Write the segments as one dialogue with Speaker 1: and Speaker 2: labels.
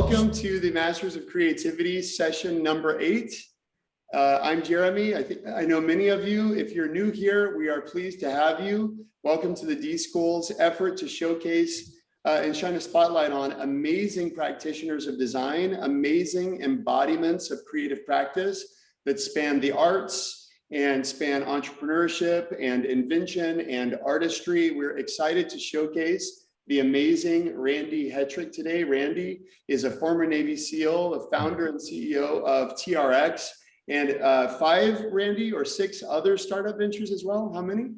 Speaker 1: Welcome to the Masters of Creativity session number 8. I'm Jeremy. I know many of you. If you're new here, we are pleased to have you. Welcome to the D.School's effort to showcase and shine a spotlight on amazing practitioners of design, amazing embodiments of creative practice that span the arts and span entrepreneurship and invention and artistry. We're excited to showcase the amazing Randy Hetrick today. Randy is a former Navy SEAL, a founder and CEO of Trx, and 5, Randy, or 6 other startup ventures as well. How many?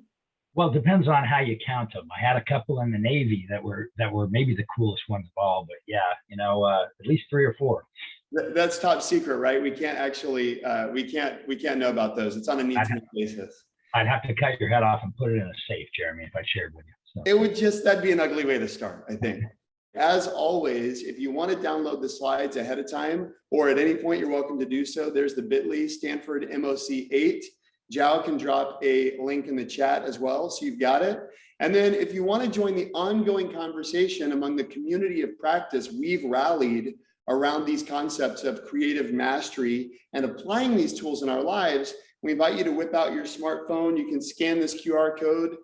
Speaker 2: Well, it depends on how you count them. I had a couple in the Navy that were maybe the coolest ones of all, but yeah, at least 3 or 4.
Speaker 1: That's top secret, right? We can't actually, we can't know about those. It's on a need-to-know basis.
Speaker 2: I'd have to cut your head off and put it in a safe, Jeremy, if I shared with you. So.
Speaker 1: It would that'd be an ugly way to start, I think. As always, if you want to download the slides ahead of time, or at any point, you're welcome to do so. There's the bit.ly Stanford MOC 8. Jao can drop a link in the chat as well, so you've got it. And then if you want to join the ongoing conversation among the community of practice, we've rallied around these concepts of creative mastery and applying these tools in our lives. We invite you to whip out your smartphone. You can scan this QR code.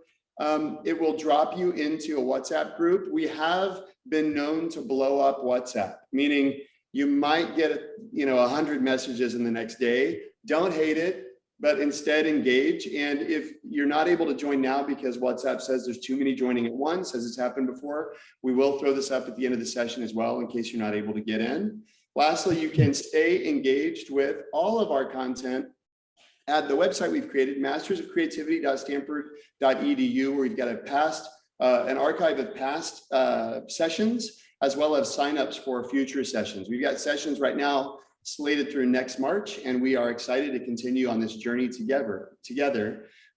Speaker 1: It will drop you into a WhatsApp group. We have been known to blow up WhatsApp, meaning you might get 100 messages in the next day. Don't hate it, but instead engage. And if you're not able to join now because WhatsApp says there's too many joining at once, as it's happened before, we will throw this up at the end of the session as well in case you're not able to get in. Lastly, you can stay engaged with all of our content at the website we've created, mastersofcreativity.stanford.edu, where we've got an archive of past sessions, as well as signups for future sessions. We've got sessions right now slated through next March, and we are excited to continue on this journey together.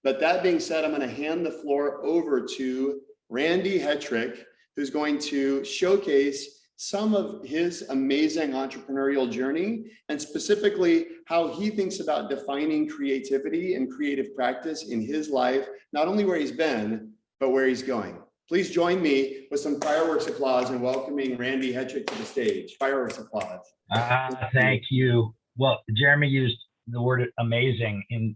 Speaker 1: But that being said, I'm going to hand the floor over to Randy Hetrick, who's going to showcase some of his amazing entrepreneurial journey, and specifically how he thinks about defining creativity and creative practice in his life, not only where he's been, but where he's going. Please join me with some fireworks applause in welcoming Randy Hetrick to the stage. Fireworks applause.
Speaker 2: Thank you. Well, Jeremy used the word amazing in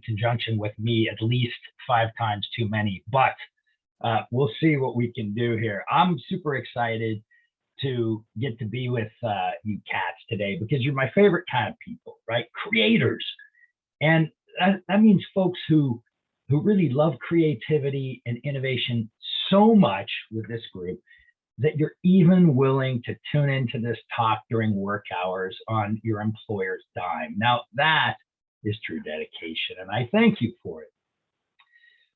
Speaker 2: conjunction with me at least 5 times too many, but we'll see what we can do here. I'm super excited to get to be with you cats today because you're my favorite kind of people, right? Creators. And that means folks who really love creativity and innovation so much with this group that you're even willing to tune into this talk during work hours on your employer's dime. Now, that is true dedication, and I thank you for it.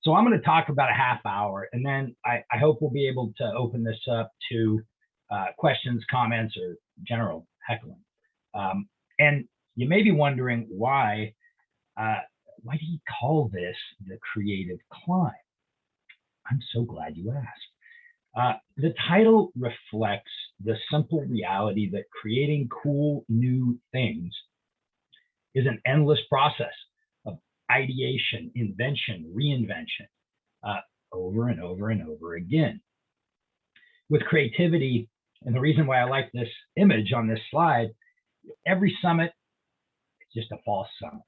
Speaker 2: So I'm going to talk about a half hour, and then I hope we'll be able to open this up to questions, comments, or general heckling. And you may be wondering why do you call this the creative climb? I'm so glad you asked. The title reflects the simple reality that creating cool new things is an endless process of ideation, invention, reinvention, over and over and over again. With creativity, and the reason why I like this image on this slide, every summit is just a false summit.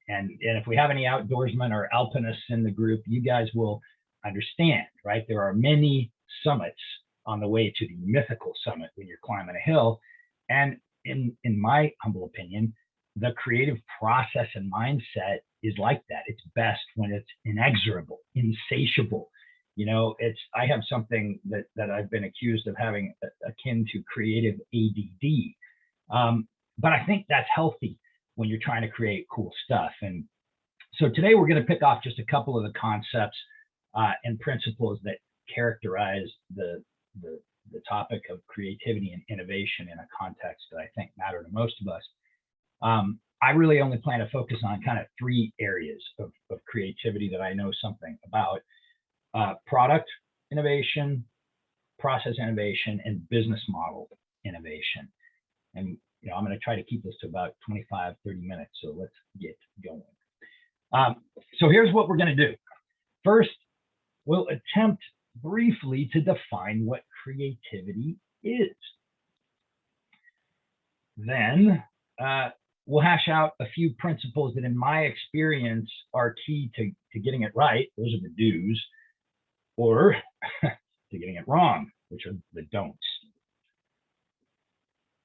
Speaker 2: And if we have any outdoorsmen or alpinists in the group, you guys will understand, right? There are many summits on the way to the mythical summit when you're climbing a hill. And in my humble opinion, the creative process and mindset is like that. It's best when it's inexorable, insatiable. I have something that I've been accused of having akin to creative ADD. But I think that's healthy when you're trying to create cool stuff. And so today we're going to pick off just a couple of the concepts and principles that characterize the topic of creativity and innovation in a context that I think matter to most of us. I really only plan to focus on kind of 3 areas of creativity that I know something about: product innovation, process innovation, and business model innovation. And I'm going to try to keep this to about 25, 30 minutes. So let's get going. So here's what we're going to do. First, we'll attempt briefly to define what creativity is. Then we'll hash out a few principles that in my experience are key to getting it right. Those are the do's, or to getting it wrong, which are the don'ts.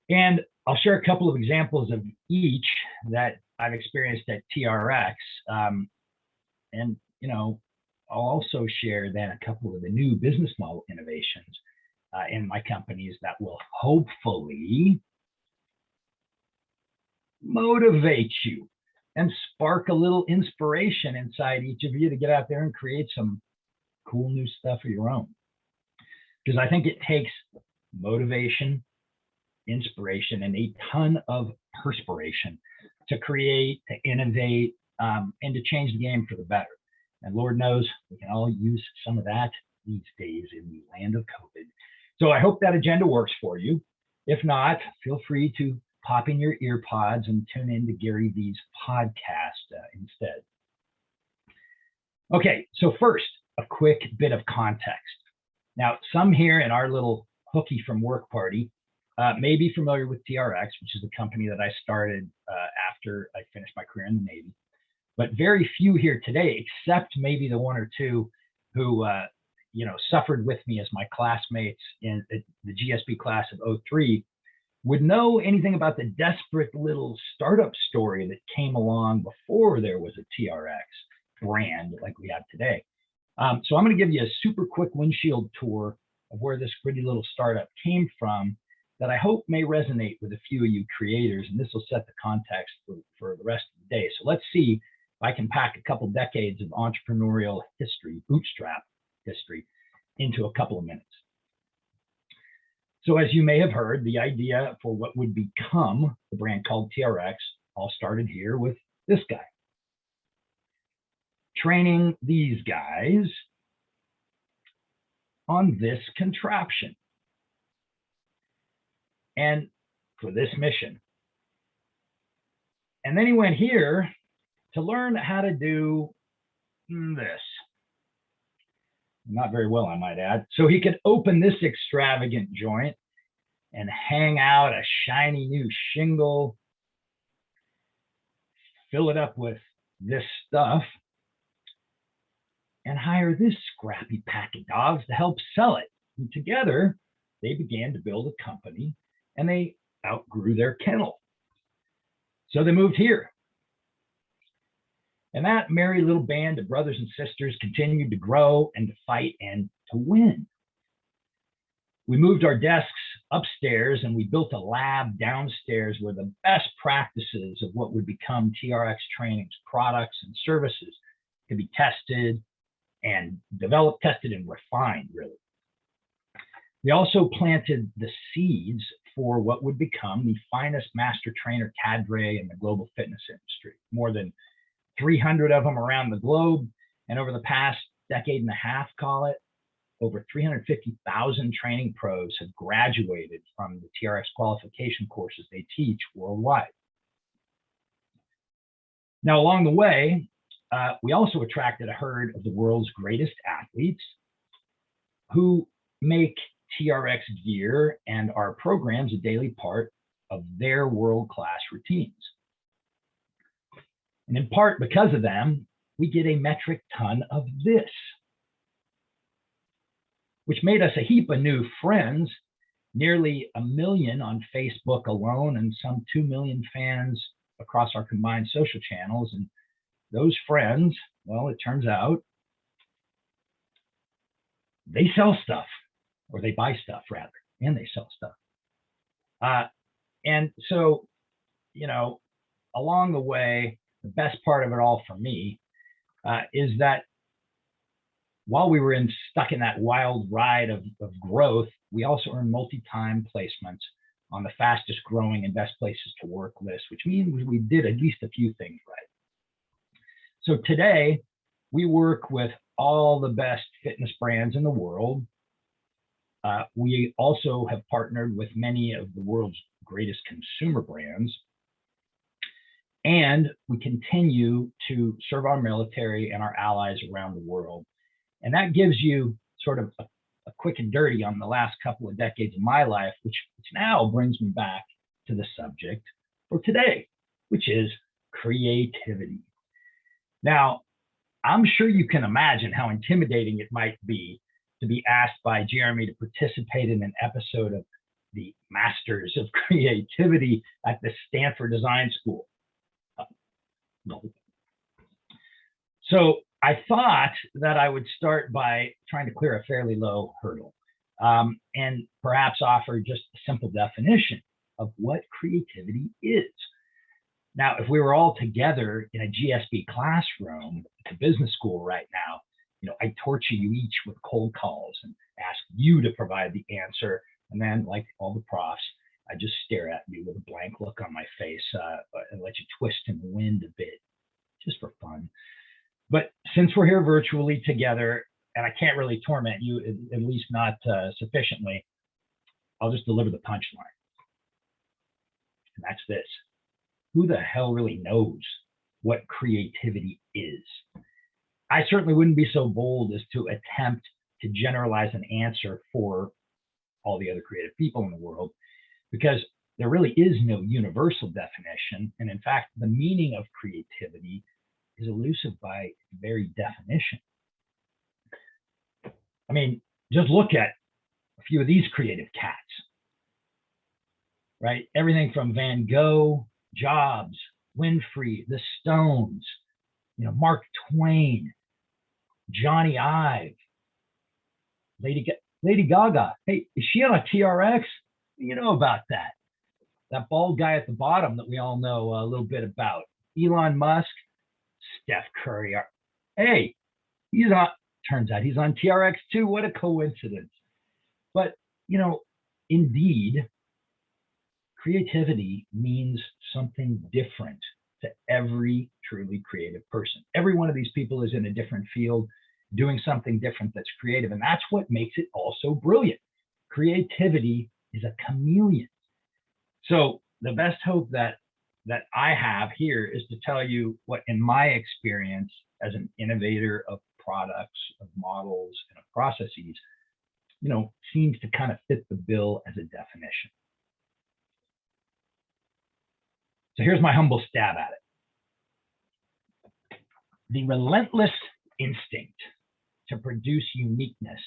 Speaker 2: And I'll share a couple of examples of each that I've experienced at TRX. And, I'll also share then a couple of the new business model innovations in my companies that will hopefully motivate you and spark a little inspiration inside each of you to get out there and create some cool new stuff of your own. Because I think it takes motivation, inspiration, and a ton of perspiration to create, to innovate, and to change the game for the better. And Lord knows we can all use some of that these days in the land of COVID. So I hope that agenda works for you. If not, feel free to pop in your ear pods and tune in to Gary V's podcast instead. Okay, so first, a quick bit of context. Now, some here in our little hooky from work party may be familiar with TRX, which is a company that I started after I finished my career in the Navy. But very few here today, except maybe the one or two who suffered with me as my classmates in the GSB class of '03, would know anything about the desperate little startup story that came along before there was a TRX brand like we have today. So I'm going to give you a super quick windshield tour of where this pretty little startup came from that I hope may resonate with a few of you creators, and this will set the context for the rest of the day. So let's see if I can pack a couple decades of entrepreneurial history, bootstrap history, into a couple of minutes. So as you may have heard, the idea for what would become the brand called TRX all started here with this guy. Training these guys on this contraption. And for this mission. And then he went here to learn how to do this. Not very well, I might add. So he could open this extravagant joint and hang out a shiny new shingle, fill it up with this stuff, and hire this scrappy pack of dogs to help sell it. And together, they began to build a company, and they outgrew their kennel. So they moved here. And that merry little band of brothers and sisters continued to grow and to fight and to win. We moved our desks upstairs and we built a lab downstairs where the best practices of what would become TRX Training's products and services could be tested and developed, tested, and refined, really. We also planted the seeds for what would become the finest master trainer cadre in the global fitness industry. More than 300 of them around the globe. And over the past decade and a half, call it, over 350,000 training pros have graduated from the TRX qualification courses they teach worldwide. Now, along the way, we also attracted a herd of the world's greatest athletes who make TRX gear and our programs a daily part of their world-class routines. And in part because of them, we get a metric ton of this, which made us a heap of new friends, nearly 1 million on Facebook alone, and some 2 million fans across our combined social channels. And those friends, well, it turns out, they sell stuff, or they buy stuff rather, and they sell stuff. And so, along the way, the best part of it all for me is that while we were stuck in that wild ride of growth, we also earned multi-time placements on the fastest growing and best places to work list, which means we did at least a few things right. So today, we work with all the best fitness brands in the world. We also have partnered with many of the world's greatest consumer brands. And we continue to serve our military and our allies around the world. And that gives you sort of a quick and dirty on the last couple of decades of my life, which now brings me back to the subject for today, which is creativity. Now, I'm sure you can imagine how intimidating it might be to be asked by Jeremy to participate in an episode of the Masters of Creativity at the Stanford Design School. No. So I thought that I would start by trying to clear a fairly low hurdle and perhaps offer just a simple definition of what creativity is. Now, if we were all together in a GSB classroom at the business school right now, I'd torture you each with cold calls and ask you to provide the answer. And then, like all the profs, I just stare at you with a blank look on my face and let you twist in the wind a bit, just for fun. But since we're here virtually together, and I can't really torment you, at least not sufficiently, I'll just deliver the punchline. And that's this. Who the hell really knows what creativity is? I certainly wouldn't be so bold as to attempt to generalize an answer for all the other creative people in the world, because there really is no universal definition. And in fact, the meaning of creativity is elusive by very definition. I mean, just look at a few of these creative cats, right? Everything from Van Gogh, Jobs, Winfrey, the Stones, Mark Twain, Johnny Ive, Lady Gaga. Hey, is she on a TRX? You know about that. That bald guy at the bottom that we all know a little bit about. Elon Musk, Steph Curry. Hey, turns out he's on TRX too. What a coincidence. But, indeed, creativity means something different to every truly creative person. Every one of these people is in a different field, doing something different that's creative. And that's what makes it all so brilliant. Creativity is a chameleon. So the best hope that I have here is to tell you what, in my experience as an innovator of products, of models, and of processes, seems to kind of fit the bill as a definition. So here's my humble stab at it. The relentless instinct to produce uniqueness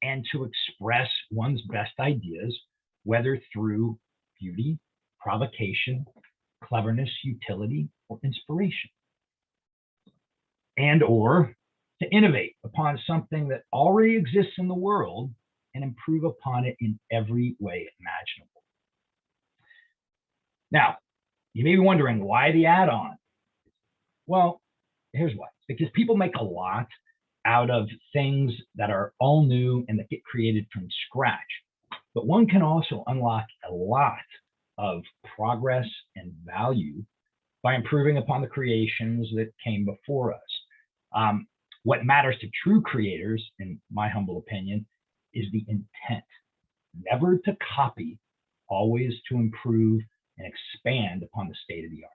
Speaker 2: and to express one's best ideas, whether through beauty, provocation, cleverness, utility, or inspiration. And or to innovate upon something that already exists in the world and improve upon it in every way imaginable. Now, you may be wondering why the add-on? Well, here's why. Because people make a lot out of things that are all new and that get created from scratch. But one can also unlock a lot of progress and value by improving upon the creations that came before us. What matters to true creators, in my humble opinion, is the intent. Never to copy, always to improve and expand upon the state of the art.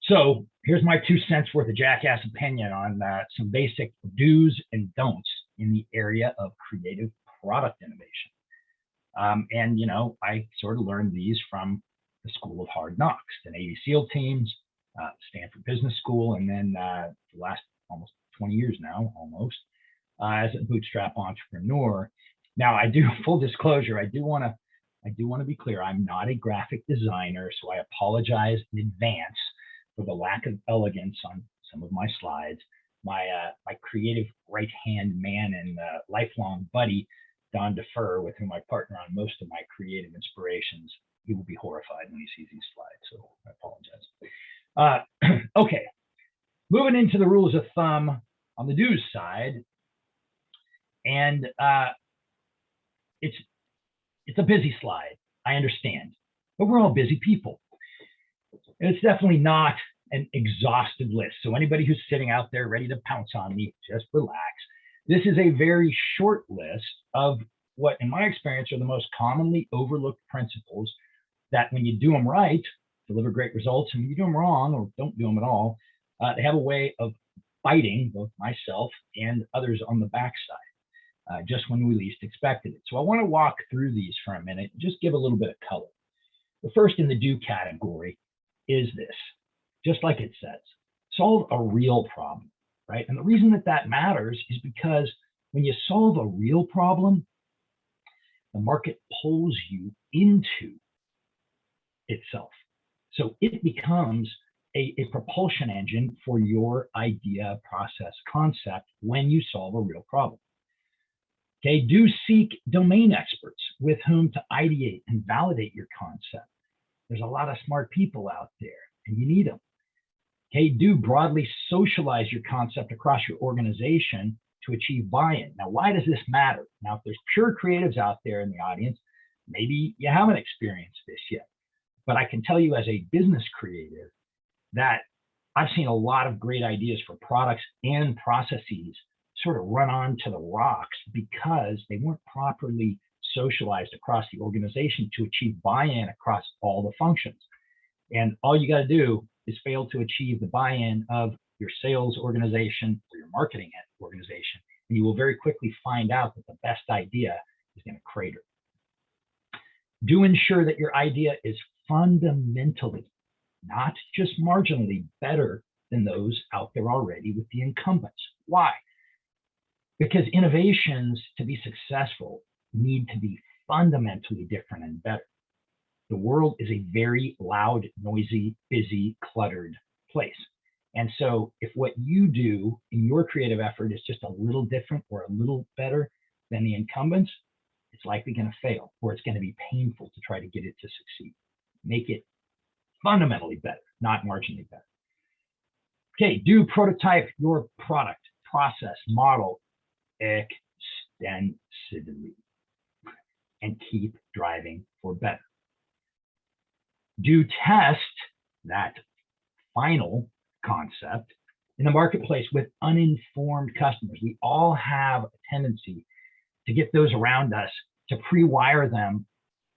Speaker 2: So here's my 2 cents worth of jackass opinion on some basic do's and don'ts in the area of creative product innovation. I sort of learned these from the School of Hard Knocks, the Navy SEAL teams, Stanford Business School, and then the last almost 20 years now, as a bootstrap entrepreneur. Now, full disclosure, I do want to be clear. I'm not a graphic designer, so I apologize in advance for the lack of elegance on some of my slides. My creative right-hand man and lifelong buddy, Don Defer, with whom I partner on most of my creative inspirations, he will be horrified when he sees these slides, so I apologize. Okay, moving into the rules of thumb on the do's side, and it's a busy slide, I understand, but we're all busy people. And it's definitely not an exhaustive list. So anybody who's sitting out there ready to pounce on me, just relax. This is a very short list of what, in my experience, are the most commonly overlooked principles that when you do them right, deliver great results, and when you do them wrong or don't do them at all, they have a way of biting both myself and others on the backside. just when we least expected it. So I want to walk through these for a minute, just give a little bit of color. The first in the do category is this, just like it says, solve a real problem, right? And the reason that that matters is because when you solve a real problem, the market pulls you into itself. So it becomes a propulsion engine for your idea, process, concept when you solve a real problem. Okay, do seek domain experts with whom to ideate and validate your concept. There's a lot of smart people out there and you need them. Okay, do broadly socialize your concept across your organization to achieve buy-in. Now, why does this matter? Now, if there's pure creatives out there in the audience, maybe you haven't experienced this yet, but I can tell you as a business creative that I've seen a lot of great ideas for products and processes sort of run onto the rocks because they weren't properly socialized across the organization to achieve buy-in across all the functions. And all you got to do is fail to achieve the buy-in of your sales organization or your marketing organization, and you will very quickly find out that the best idea is going to crater. Do ensure that your idea is fundamentally, not just marginally, better than those out there already with the incumbents. Why? Because innovations, to be successful, need to be fundamentally different and better. The world is a very loud, noisy, busy, cluttered place. And so if what you do in your creative effort is just a little different or a little better than the incumbents, it's likely going to fail, or it's going to be painful to try to get it to succeed. Make it fundamentally better, not marginally better. Okay, do prototype your product, process, model extensively and keep driving for better. Do test that final concept in the marketplace with uninformed customers. We all have a tendency to get those around us to pre-wire them,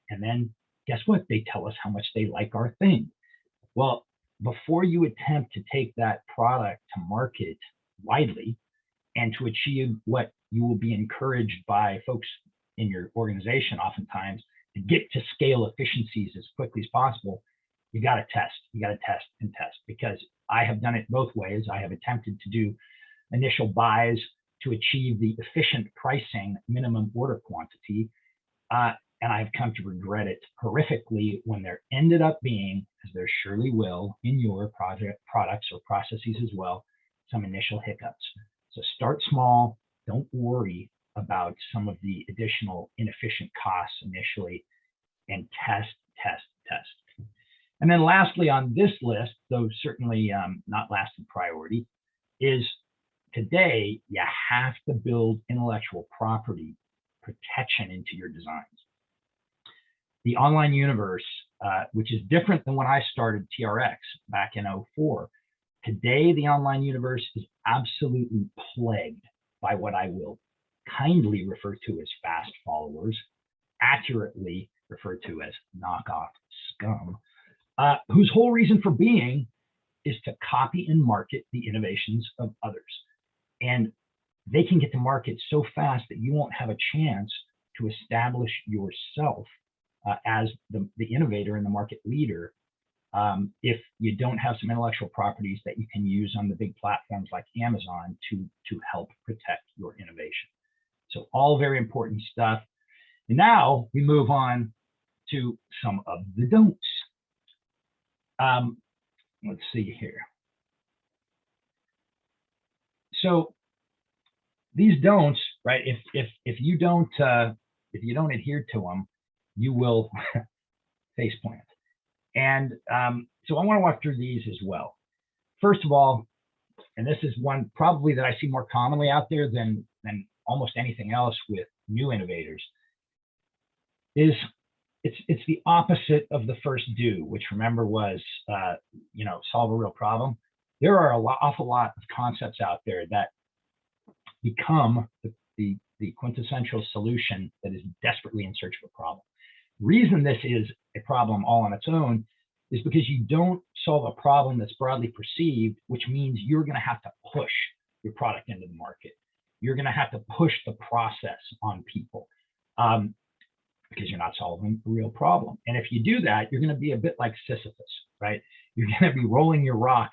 Speaker 2: and then guess what? They tell us how much they like our thing. Well, before you attempt to take that product to market widely and to achieve what you will be encouraged by folks in your organization oftentimes to get to scale efficiencies as quickly as possible, you got to test. You got to test and test, because I have done it both ways. I have attempted to do initial buys to achieve the efficient pricing minimum order quantity, and I've come to regret it horrifically when there ended up being, as there surely will in your products or processes as well, some initial hiccups. So start small. Don't worry about some of the additional inefficient costs initially, and test, test, test. And then lastly on this list, though certainly not last in priority, is today you have to build intellectual property protection into your designs. The online universe, which is different than when I started TRX back in 2004, today the online universe is absolutely plagued by what I will kindly refer to as fast followers, accurately referred to as knockoff scum, whose whole reason for being is to copy and market the innovations of others. And they can get to market so fast that you won't have a chance to establish yourself as the innovator and the market leader if you don't have some intellectual properties that you can use on the big platforms like Amazon to help protect your innovation. So all very important stuff. And now we move on to some of the don'ts. Let's see here. So these don'ts, right? If you don't adhere to them, you will face plant. And so I want to walk through these as well. First of all, and this is one probably that I see more commonly out there than almost anything else with new innovators, is it's the opposite of the first do, which remember was solve a real problem. There are awful lot of concepts out there that become the quintessential solution that is desperately in search of a problem. Reason this is a problem all on its own is because you don't solve a problem that's broadly perceived, which means you're going to have to push your product into the market. you're going to have to push the process on people because you're not solving a real problem. And if you do that, you're going to be a bit like Sisyphus, right? You're going to be rolling your rock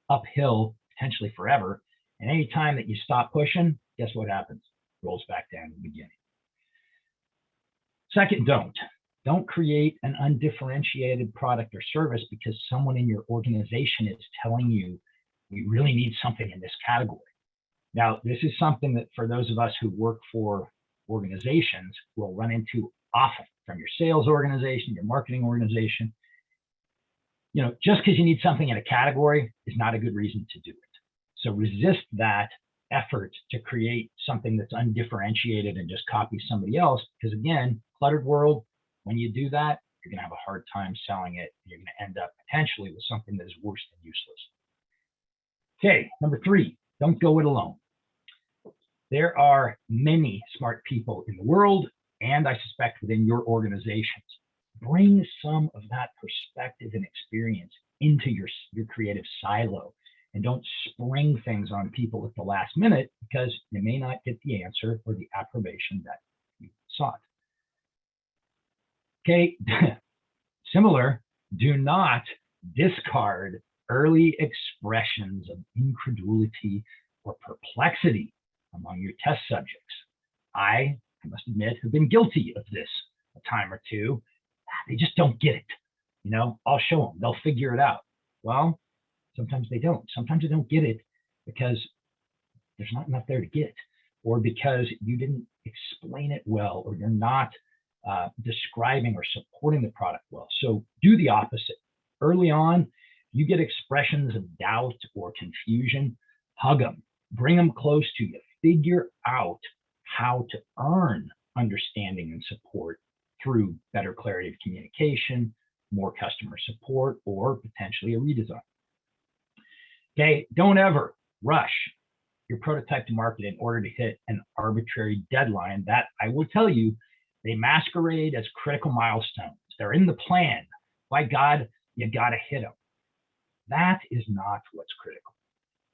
Speaker 2: uphill potentially forever. And any time that you stop pushing, guess what happens? It rolls back down to the beginning. Second, don't create an undifferentiated product or service because someone in your organization is telling you we really need something in this category. Now, this is something that for those of us who work for organizations will run into often from your sales organization, your marketing organization. You know, just because you need something in a category is not a good reason to do it. So resist that effort to create something that's undifferentiated and just copy somebody else, because again, cluttered world, when you do that, you're going to have a hard time selling it. You're going to end up potentially with something that is worse than useless. Okay, number 3, don't go it alone. There are many smart people in the world, and I suspect within your organizations. Bring some of that perspective and experience into your creative silo, and don't spring things on people at the last minute because you may not get the answer or the approbation that you sought. Okay, similar, do not discard early expressions of incredulity or perplexity among your test subjects. I must admit, have been guilty of this a time or two. They just don't get it. You know, I'll show them, they'll figure it out. Well, sometimes they don't. Sometimes they don't get it because there's not enough there to get, or because you didn't explain it well, or you're not describing or supporting the product well. So do the opposite. Early on, you get expressions of doubt or confusion, hug them, bring them close to you, figure out how to earn understanding and support through better clarity of communication, more customer support, or potentially a redesign. Okay, don't ever rush your prototype to market in order to hit an arbitrary deadline that, I will tell you, they masquerade as critical milestones. They're in the plan. By God, you gotta hit them. That is not what's critical.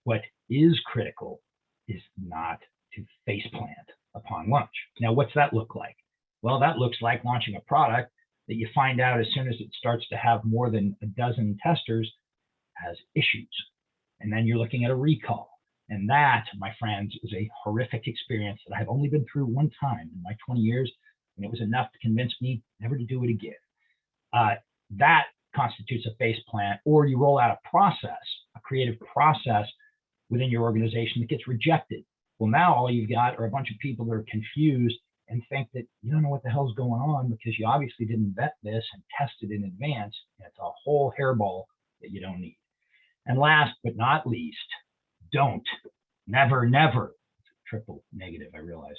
Speaker 2: What is critical is not to face plant upon launch. Now, what's that look like? Well, that looks like launching a product that you find out as soon as it starts to have more than a dozen testers has issues. And then you're looking at a recall. And that, my friends, is a horrific experience that I've only been through one time in my 20 years, and it was enough to convince me never to do it again. That constitutes a face plant, or you roll out a process, a creative process within your organization that gets rejected. Well, now all you've got are a bunch of people that are confused and think that you don't know what the hell's going on because you obviously didn't vet this and test it in advance. And it's a whole hairball that you don't need. And last but not least, don't, never, triple negative, I realize,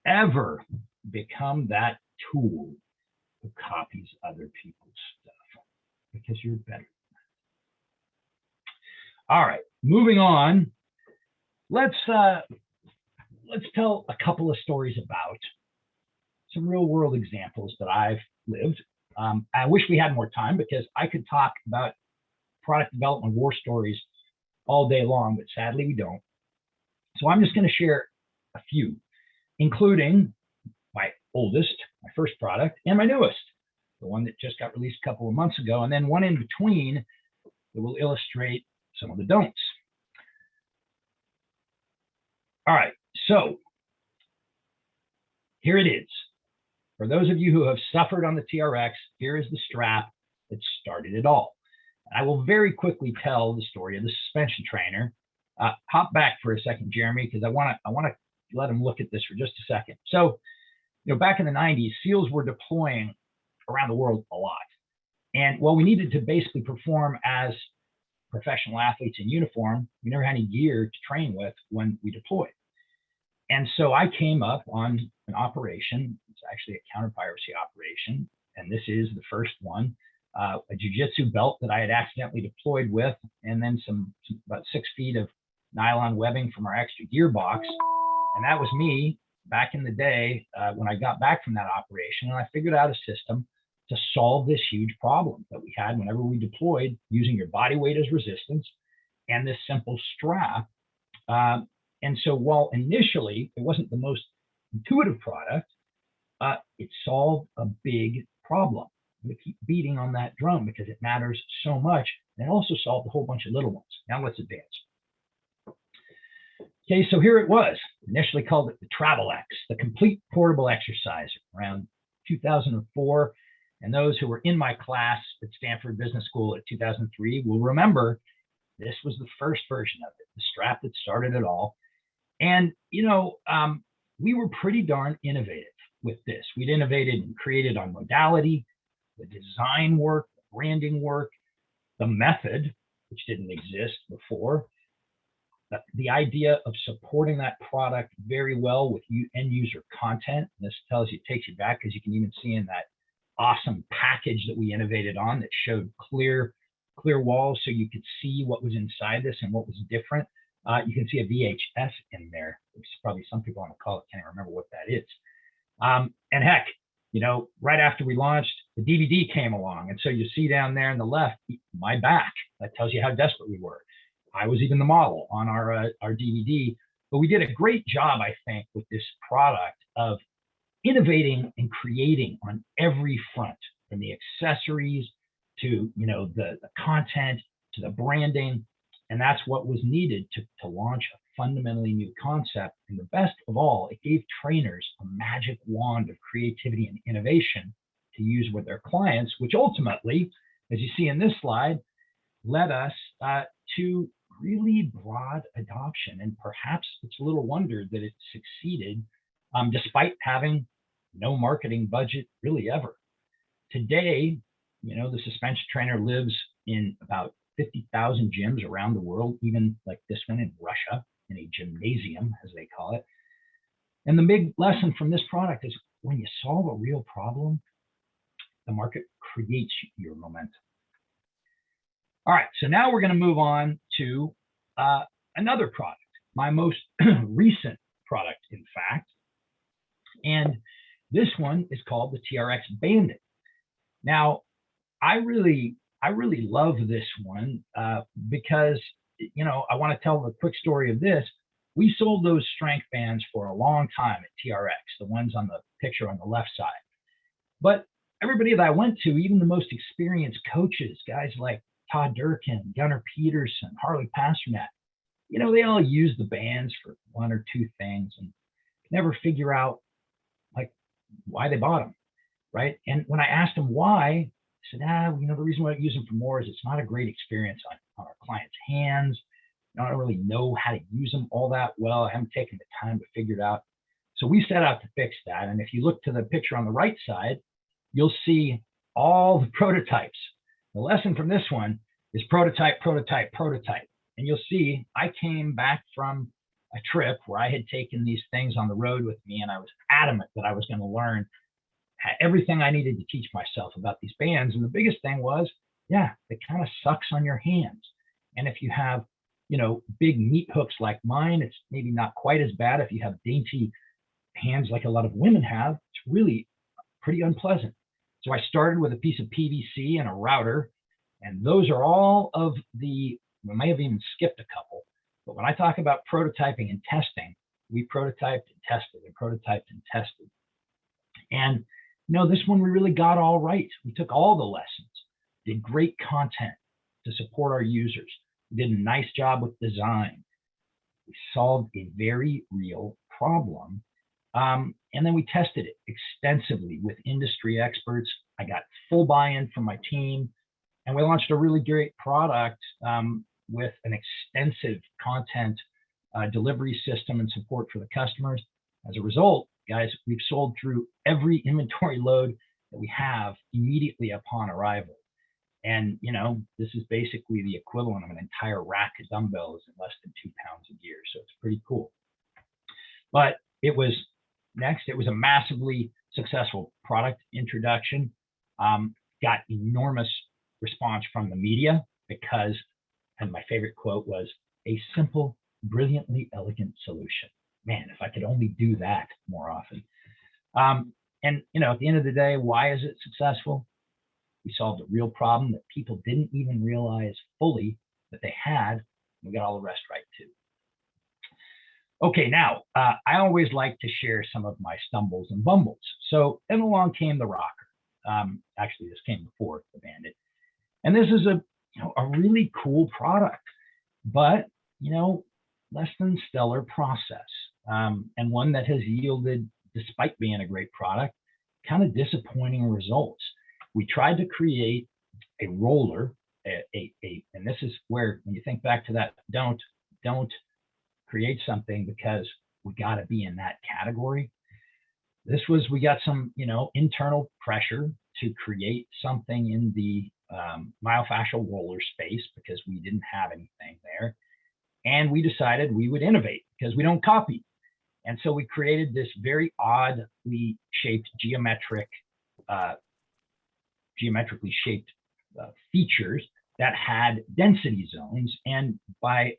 Speaker 2: ever become that tool who copies other people's stuff, because you're better. All right, moving on. Let's tell a couple of stories about some real world examples that I've lived. I wish we had more time because I could talk about product development war stories all day long, but sadly we don't. So I'm just going to share a few, including my oldest, my first product, and my newest, the one that just got released a couple of months ago, and then one in between that will illustrate some of the don'ts. All right, so here it is. For those of you who have suffered on the TRX, here is the strap that started it all. I will very quickly tell the story of the suspension trainer. Hop back for a second, Jeremy, because I want to let him look at this for just a second. So, you know, back in the 90s, SEALs were deploying around the world a lot. And while we needed to basically perform as professional athletes in uniform, we never had any gear to train with when we deployed. And so I came up on an operation. It's actually a counter-piracy operation. And this is the first one, a jiu-jitsu belt that I had accidentally deployed with, and then some about 6 feet of nylon webbing from our extra gearbox. And that was me back in the day when I got back from that operation. And I figured out a system to solve this huge problem that we had whenever we deployed, using your body weight as resistance and this simple strap And so while initially it wasn't the most intuitive product, it solved a big problem. We keep beating on that drum because it matters so much. And it also solved a whole bunch of little ones. Now let's advance. Okay, so here it was. Initially called it the Travel-X, the complete portable exerciser, around 2004. And those who were in my class at Stanford Business School at 2003 will remember this was the first version of it, the strap that started it all. And, you know, we were pretty darn innovative with this. We'd innovated and created on modality, the design work, the branding work, the method, which didn't exist before, the idea of supporting that product very well with end user content. And this tells you, takes you back, because you can even see in that awesome package that we innovated on that showed clear walls so you could see what was inside this and what was different. You can see a VHS in there, which probably some people on the call can't remember what that is. And heck, you know, right after we launched, the DVD came along. And so you see down there on the left, my back, that tells you how desperate we were. I was even the model on our DVD, but we did a great job, I think, with this product of innovating and creating on every front, from the accessories to, you know, the content to the branding. And that's what was needed to launch a fundamentally new concept. And the best of all, it gave trainers a magic wand of creativity and innovation to use with their clients, which ultimately, as you see in this slide, led us to really broad adoption. And perhaps it's a little wonder that it succeeded despite having no marketing budget really ever. Today, you know, the suspension trainer lives in about 50,000 gyms around the world, even like this one in Russia, in a gymnasium, as they call it. And the big lesson from this product is when you solve a real problem, the market creates your momentum. All right, so now we're going to move on to another product, my most recent product, in fact. And this one is called the Trx Bandit. Now, I really love this one because, you know, I want to tell the quick story of this. We sold those strength bands for a long time at Trx, the ones on the picture on the left side. But everybody that I went to, even the most experienced coaches, guys like Todd Durkin, Gunnar Peterson, Harley Pasternak, you know, they all use the bands for one or two things and never figure out like why they bought them, right? And when I asked them why, I said, you know, the reason why I use them for more is it's not a great experience on our clients' hands. I don't really know how to use them all that well. I haven't taken the time to figure it out. So we set out to fix that. And if you look to the picture on the right side, you'll see all the prototypes. The lesson from this one is prototype, prototype, prototype. And you'll see I came back from a trip where I had taken these things on the road with me, and I was adamant that I was going to learn everything I needed to teach myself about these bands. And the biggest thing was, it kind of sucks on your hands. And if you have, you know, big meat hooks like mine, it's maybe not quite as bad. If you have dainty hands like a lot of women have, it's really pretty unpleasant. So I started with a piece of PVC and a router, and those are all of we may have even skipped a couple, but when I talk about prototyping and testing, we prototyped and tested and prototyped and tested. And you know, this one we really got all right. We took all the lessons, did great content to support our users. We did a nice job with design. We solved a very real problem. And then we tested it extensively with industry experts. I got full buy-in from my team, and we launched a really great product with an extensive content delivery system and support for the customers. As a result, guys, we've sold through every inventory load that we have immediately upon arrival. And, you know, this is basically the equivalent of an entire rack of dumbbells in less than 2 pounds a year. So it's pretty cool. But it was a massively successful product introduction. Got enormous response from the media because, and my favorite quote was, a simple, brilliantly elegant solution. Man, if I could only do that more often. And, you know, at the end of the day, why is it successful? We solved a real problem that people didn't even realize fully that they had. We got all the rest right too. Okay, now, I always like to share some of my stumbles and bumbles. So then along came the rocker. Actually, this came before the Bandit. And this is a really cool product, but, less than stellar process. And one that has yielded, despite being a great product, kind of disappointing results. We tried to create a roller, and this is where, when you think back to that, don't create something because we got to be in that category. We got some, internal pressure to create something in the myofascial roller space because we didn't have anything there. And we decided we would innovate because we don't copy. And so we created this very oddly shaped geometrically shaped features that had density zones, and by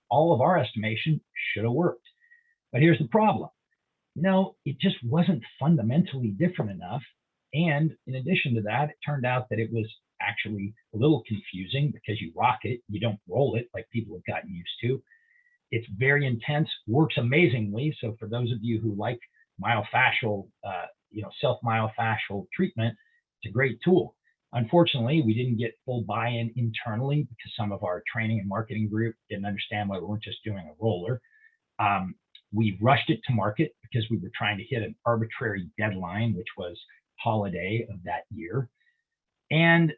Speaker 2: all of our estimation should have worked. But here's the problem. It just wasn't fundamentally different enough. And in addition to that, it turned out that it was actually a little confusing because you rock it, you don't roll it like people have gotten used to. It's very intense, works amazingly. So for those of you who like myofascial, self-myofascial treatment, it's a great tool. Unfortunately, we didn't get full buy-in internally because some of our training and marketing group didn't understand why we weren't just doing a roller. We rushed it to market because we were trying to hit an arbitrary deadline, which was holiday of that year. And,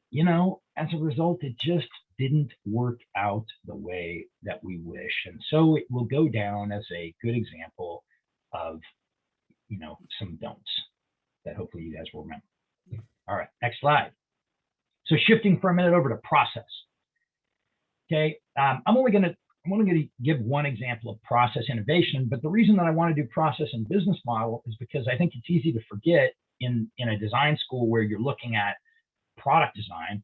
Speaker 2: as a result, it just didn't work out the way that we wish. And so it will go down as a good example of, some don'ts that hopefully you guys will remember. All right, next slide. So shifting for a minute over to process. Okay, I'm only going to give one example of process innovation, but the reason that I want to do process and business model is because I think it's easy to forget in a design school where you're looking at product design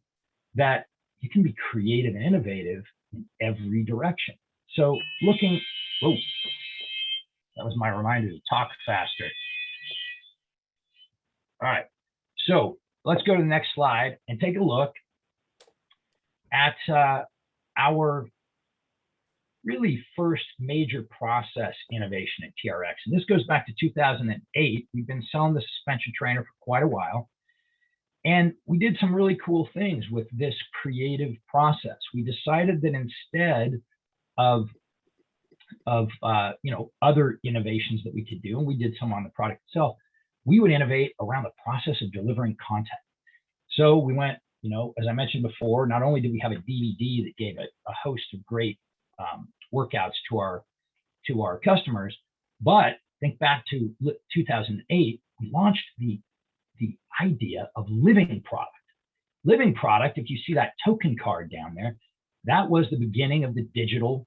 Speaker 2: that you can be creative and innovative in every direction. So that was my reminder to talk faster. All right, so let's go to the next slide and take a look at our really first major process innovation at TRX. And this goes back to 2008. We've been selling the suspension trainer for quite a while. And we did some really cool things with this creative process. We decided that instead of other innovations that we could do, and we did some on the product itself, we would innovate around the process of delivering content. So we went, as I mentioned before, not only did we have a DVD that gave a host of great workouts to our customers, but think back to 2008, we launched the idea of living product. Living product, if you see that token card down there, that was the beginning of the digital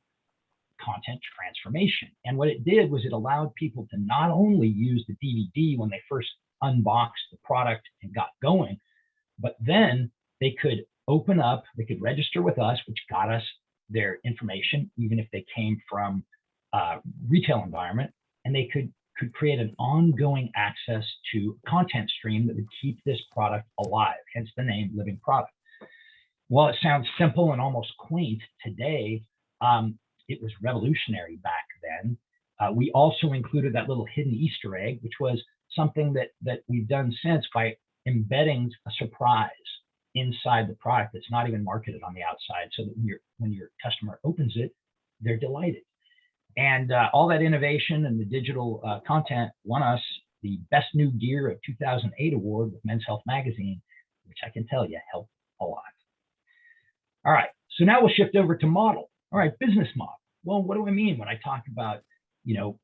Speaker 2: content transformation. And what it did was it allowed people to not only use the DVD when they first unboxed the product and got going, but then they could open up, they could register with us, which got us their information, even if they came from a retail environment, and they could create an ongoing access to a content stream that would keep this product alive, hence the name Living Product. While it sounds simple and almost quaint today, it was revolutionary back then. We also included that little hidden Easter egg, which was something that we've done since by embedding a surprise inside the product that's not even marketed on the outside, so that when your customer opens it, they're delighted. And all that innovation and the digital content won us the Best New Gear of 2008 award with Men's Health Magazine, which I can tell you helped a lot. All right, so now we'll shift over to model. All right, business model. Well, what do I mean when I talk about,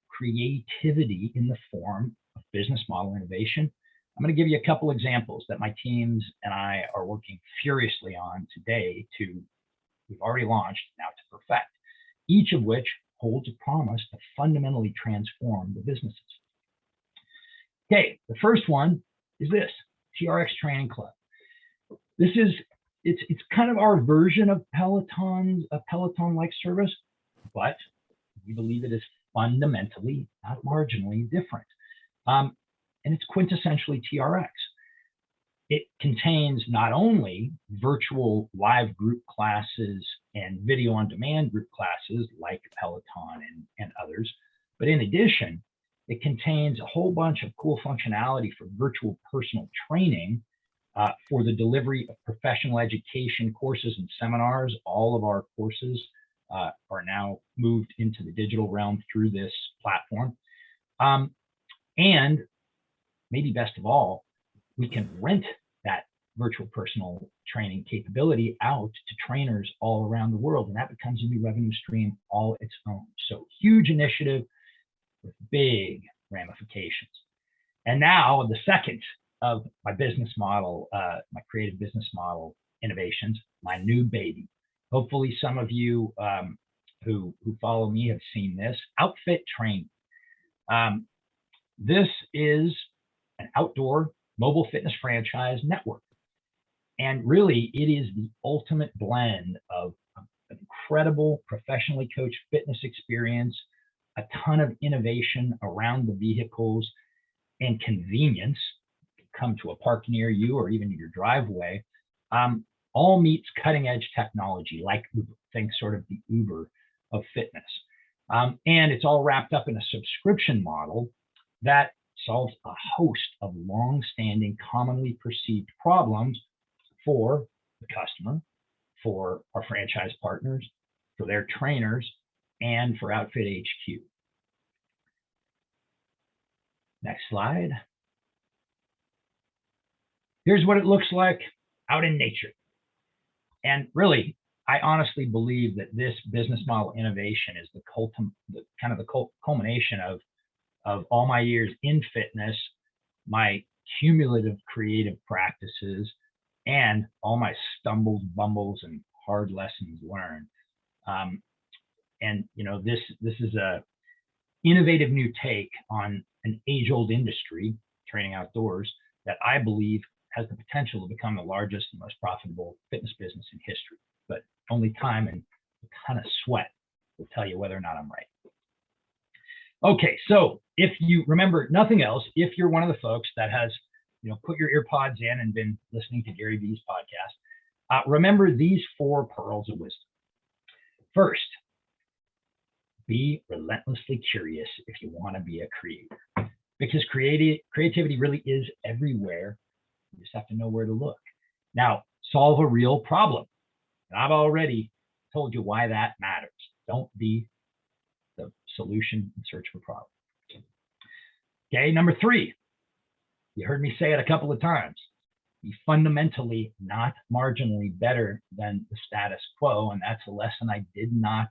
Speaker 2: creativity in the form of business model innovation? I'm going to give you a couple examples that my teams and I are working furiously on today we've already launched now to perfect, each of which holds a promise to fundamentally transform the businesses. Okay, the first one is this, Trx Training Club. It's kind of our version of a Peloton-like service, but we believe it is fundamentally, not marginally, different. And it's quintessentially TRX. It contains not only virtual live group classes and video on demand group classes like Peloton and others, But in addition, it contains a whole bunch of cool functionality for virtual personal training, for the delivery of professional education courses and seminars. All of our courses are now moved into the digital realm through this platform. And maybe best of all, we can rent that virtual personal training capability out to trainers all around the world, and that becomes a new revenue stream all its own. So huge initiative with big ramifications. And now the second of my business model, my creative business model innovations, my new baby. Hopefully some of you who follow me have seen this, Outfit Training. This is an outdoor mobile fitness franchise network. And really, it is the ultimate blend of an incredible professionally coached fitness experience, a ton of innovation around the vehicles, and convenience. Come to a park near you or even your driveway, all meets cutting edge technology like Uber. Think sort of the Uber of fitness. And it's all wrapped up in a subscription model that solves a host of long-standing, commonly perceived problems for the customer, for our franchise partners, for their trainers, and for Outfit HQ. Next slide. Here's what it looks like out in nature. And really, I honestly believe that this business model innovation is the culmination of all my years in fitness, my cumulative creative practices, and all my stumbles, bumbles, and hard lessons learned. And you know, this is a innovative new take on an age-old industry, training outdoors, that I believe has the potential to become the largest and most profitable fitness business in history. But only time and a ton of sweat will tell you whether or not I'm right. Okay, so if you remember nothing else, if you're one of the folks that has, put your ear pods in and been listening to Gary Vee's podcast, remember these 4 pearls of wisdom. First, be relentlessly curious if you want to be a creator, because creativity really is everywhere. You just have to know where to look. Now, solve a real problem. And I've already told you why that matters. Don't be the solution in search of a problem. Okay, number 3, you heard me say it a couple of times. Be fundamentally, not marginally better than the status quo. And that's a lesson I did not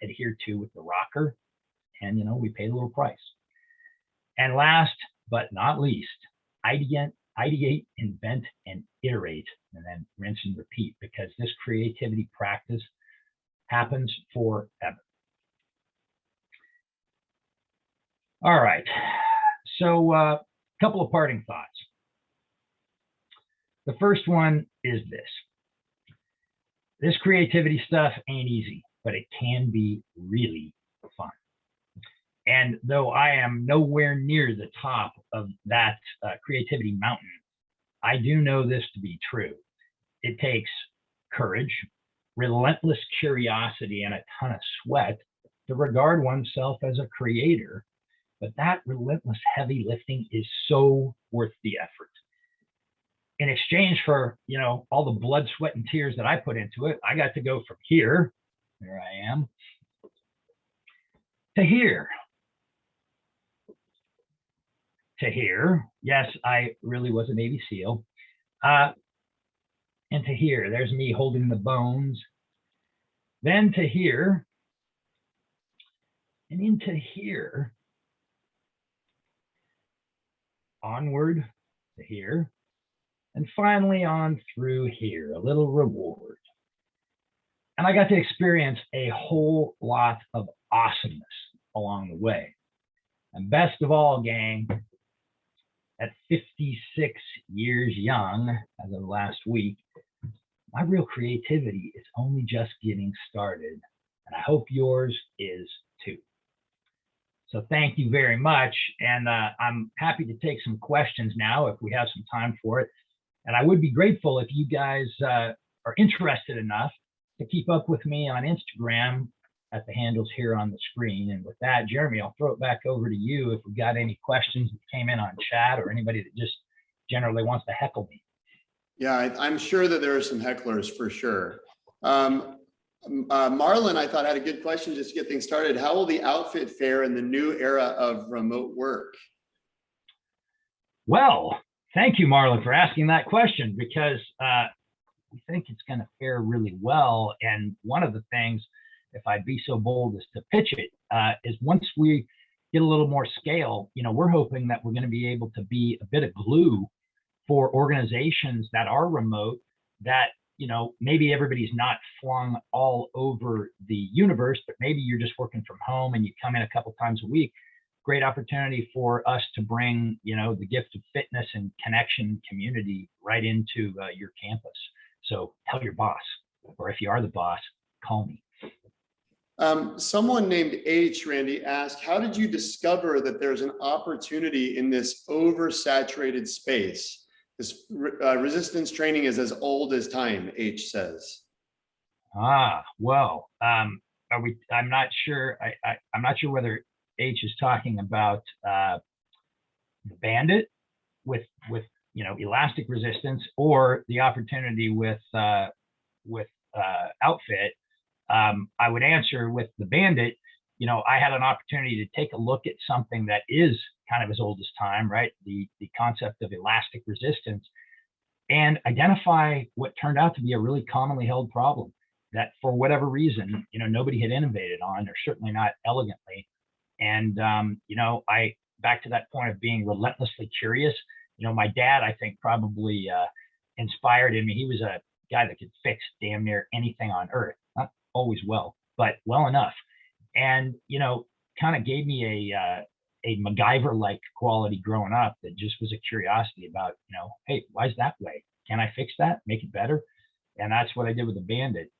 Speaker 2: adhere to with the rocker. And, we paid a little price. And last but not least, ideate, invent, and iterate, and then rinse and repeat, because this creativity practice happens forever. All right, so a couple of parting thoughts. The first one is this. This creativity stuff ain't easy, but it can be really fun. And though I am nowhere near the top of that creativity mountain, I do know this to be true. It takes courage, relentless curiosity, and a ton of sweat to regard oneself as a creator. But that relentless heavy lifting is so worth the effort. In exchange for, all the blood, sweat, and tears that I put into it, I got to go from here, there I am, to here. To here, yes, I really was a Navy SEAL. And to here, there's me holding the bones. Then to here, and into here, onward to here, and finally on through here, a little reward. And I got to experience a whole lot of awesomeness along the way. And best of all, gang, at 56 years young, as of last week, my real creativity is only just getting started. And I hope yours is too. So thank you very much. And I'm happy to take some questions now if we have some time for it. And I would be grateful if you guys are interested enough to keep up with me on Instagram at the handles here on the screen. And with that, Jeremy, I'll throw it back over to you if we've got any questions that came in on chat or anybody that just generally wants to heckle me.
Speaker 1: Yeah, I'm sure that there are some hecklers for sure. Marlon, I thought had a good question just to get things started. How will the outfit fare in the new era of remote work?
Speaker 2: Well, thank you, Marlon, for asking that question, because we think it's going to fare really well. And one of the things, if I'd be so bold as to pitch it, is once we get a little more scale, we're hoping that we're going to be able to be a bit of glue for organizations that are remote, that maybe everybody's not flung all over the universe, but maybe you're just working from home and you come in a couple times a week. Great opportunity for us to bring, the gift of fitness and connection community right into your campus. So tell your boss, or if you are the boss, call me.
Speaker 1: Someone named H, Randy, asked, how did you discover that there's an opportunity in this oversaturated space? This resistance training is as old as time, H says.
Speaker 2: Well, I'm not sure. I'm not sure whether H is talking about the Bandit with elastic resistance, or the opportunity with outfit. I would answer with the Bandit. I had an opportunity to take a look at something that is kind of as old as time, right? The concept of elastic resistance, and identify what turned out to be a really commonly held problem that for whatever reason, nobody had innovated on, or certainly not elegantly. And, back to that point of being relentlessly curious, my dad, I think, probably inspired in me. He was a guy that could fix damn near anything on earth, not always well, but well enough. And, kind of gave me a MacGyver-like quality growing up that just was a curiosity about, hey, why is that way? Can I fix that, make it better? And that's what I did with the Bandit.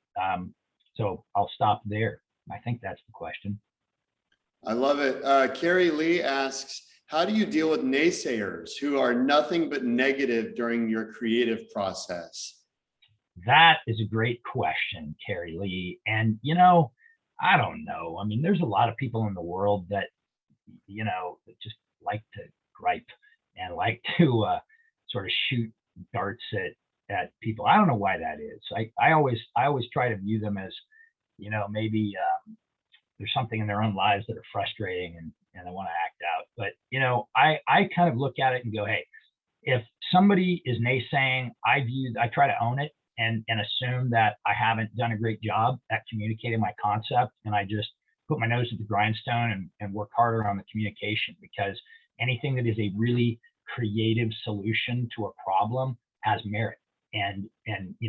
Speaker 2: So I'll stop there. I think that's the question.
Speaker 1: I love it. Carrie Lee asks, how do you deal with naysayers who are nothing but negative during your creative process?
Speaker 2: That is a great question, Carrie Lee. And, I don't know. I mean, there's a lot of people in the world that, that just like to gripe and like to sort of shoot darts at people. I don't know why that is. I always try to view them as, maybe there's something in their own lives that are frustrating and they want to act out. But, I kind of look at it and go, hey, if somebody is naysaying, I try to own it and assume that I haven't done a great job at communicating my concept. And I just put my nose to the grindstone and work harder on the communication, because anything that is a really creative solution to a problem has merit. And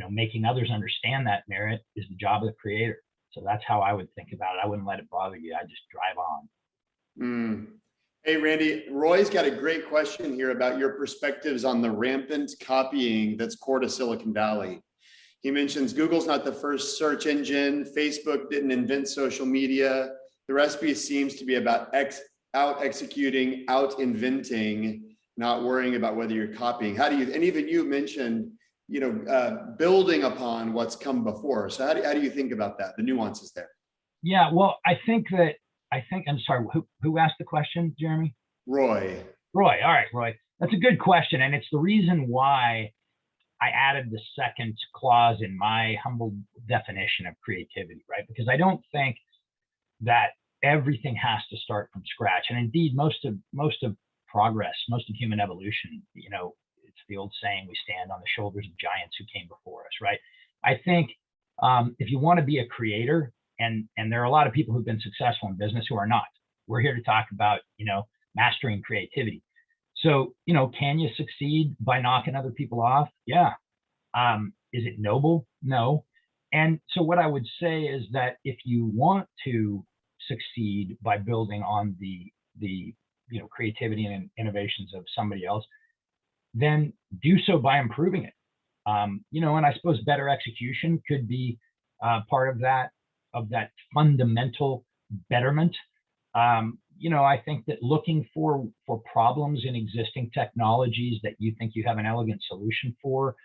Speaker 2: making others understand that merit is the job of the creator. So that's how I would think about it. I wouldn't let it bother you. I just drive on.
Speaker 1: Hey, Randy, Roy's got a great question here about your perspectives on the rampant copying that's core to Silicon Valley. He mentions Google's not the first search engine. Facebook didn't invent social media. The recipe seems to be about out-executing, out-inventing, not worrying about whether you're copying. How do you, and even you mentioned, building upon what's come before. So how do you think about that, the nuances there?
Speaker 2: Yeah, well, I'm sorry, who asked the question, Jeremy?
Speaker 1: Roy.
Speaker 2: All right, Roy. That's a good question. And it's the reason why I added the second clause in my humble definition of creativity, right? Because I don't think that everything has to start from scratch. And indeed, most of progress, most of human evolution, it's the old saying, we stand on the shoulders of giants who came before us, right? I think if you want to be a creator, and there are a lot of people who've been successful in business who are not. We're here to talk about, mastering creativity. So, can you succeed by knocking other people off? Yeah. Is it noble? No. And so what I would say is that if you want to succeed by building on the creativity and innovations of somebody else, then do so by improving it. And I suppose better execution could be part of that fundamental betterment. I think that looking for problems in existing technologies that you think you have an elegant solution for,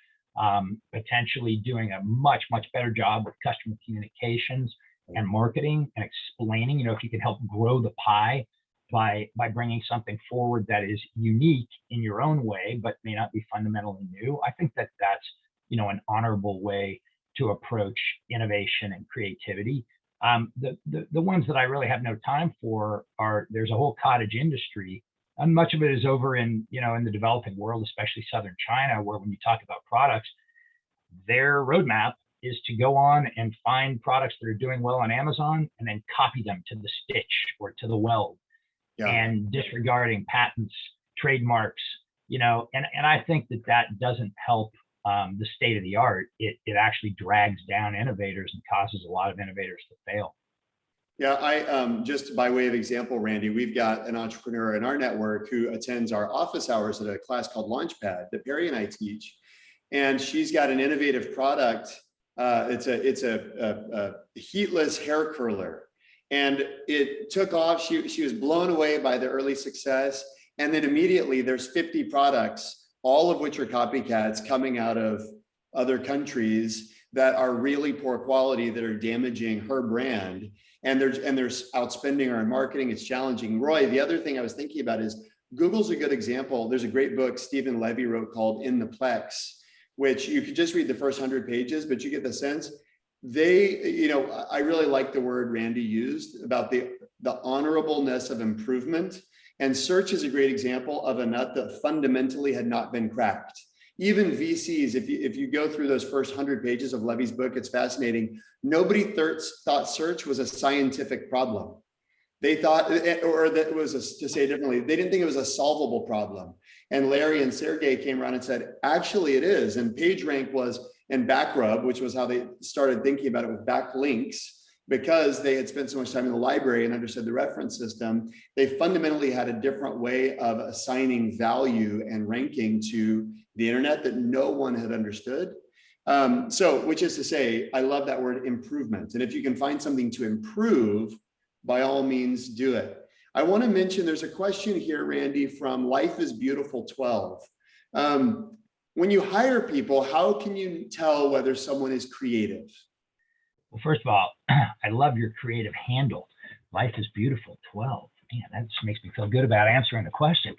Speaker 2: potentially doing a much better job with customer communications and marketing and explaining, if you can help grow the pie by bringing something forward that is unique in your own way, but may not be fundamentally new. I think that that's, an honorable way to approach innovation and creativity. The ones that I really have no time for there's a whole cottage industry, and much of it is over in, in the developing world, especially Southern China, where when you talk about products, their roadmap is to go on and find products that are doing well on Amazon and then copy them to the stitch or to the weld, and disregarding patents, trademarks, and I think that doesn't help the state of the art. It actually drags down innovators and causes a lot of innovators to fail.
Speaker 1: Yeah, I just by way of example, Randy, we've got an entrepreneur in our network who attends our office hours at a class called Launchpad that Perry and I teach, and she's got an innovative product. It's a heatless hair curler, and it took off. She was blown away by the early success, and then immediately there's 50 products, all of which are copycats coming out of other countries that are really poor quality, that are damaging her brand. And they're outspending her in marketing. It's challenging. Roy, the other thing I was thinking about is Google's a good example. There's a great book Stephen Levy wrote called In the Plex, which you could just read the first 100 pages, but you get the sense. I really like the word Randy used about the honorableness of improvement. And search is a great example of a nut that fundamentally had not been cracked. Even VCs, if you go through those first 100 pages of Levy's book, it's fascinating. Nobody thought search was a scientific problem. They thought, or that was, to say it differently, they didn't think it was a solvable problem. And Larry and Sergey came around and said, actually it is. And PageRank was, and Backrub, which was how they started thinking about it with backlinks, because they had spent so much time in the library and understood the reference system. They fundamentally had a different way of assigning value and ranking to the internet that no one had understood. Which is to say, I love that word improvement. And if you can find something to improve, by all means, do it. I want to mention there's a question here, Randy, from Life is Beautiful 12. When you hire people, how can you tell whether someone is creative?
Speaker 2: Well, first of all, I love your creative handle. Life is Beautiful 12. Man, that just makes me feel good about answering the question.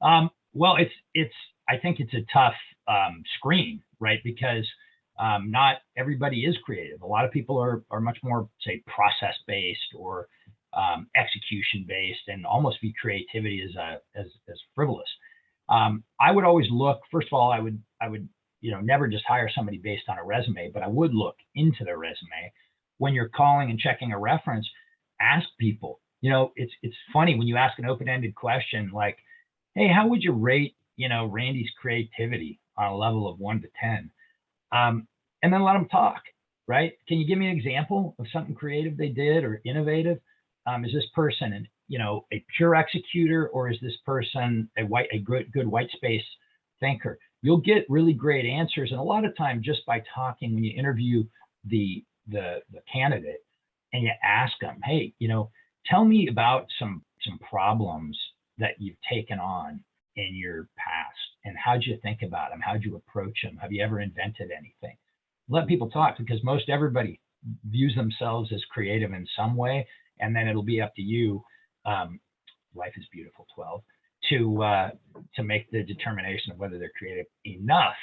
Speaker 2: Well, I think it's a tough screen, right? Because not everybody is creative. A lot of people are much more, say, process-based or execution-based, and almost view creativity as frivolous. I would always look. First of all, I would never just hire somebody based on a resume, but I would look into their resume. When you're calling and checking a reference, ask people. It's funny when you ask an open-ended question like, "Hey, how would you rate Randy's creativity on a level of 1 to 10?" And then let them talk, right? Can you give me an example of something creative they did or innovative? Is this person a pure executor, or is this person a good white space thinker? You'll get really great answers. And a lot of time just by talking, when you interview the candidate and you ask them, "Hey, tell me about some problems that you've taken on in your past, and how'd you think about them? How'd you approach them? Have you ever invented anything?" Let people talk, because most everybody views themselves as creative in some way, and then it'll be up to you, Life is Beautiful 12, to make the determination of whether they're creative enough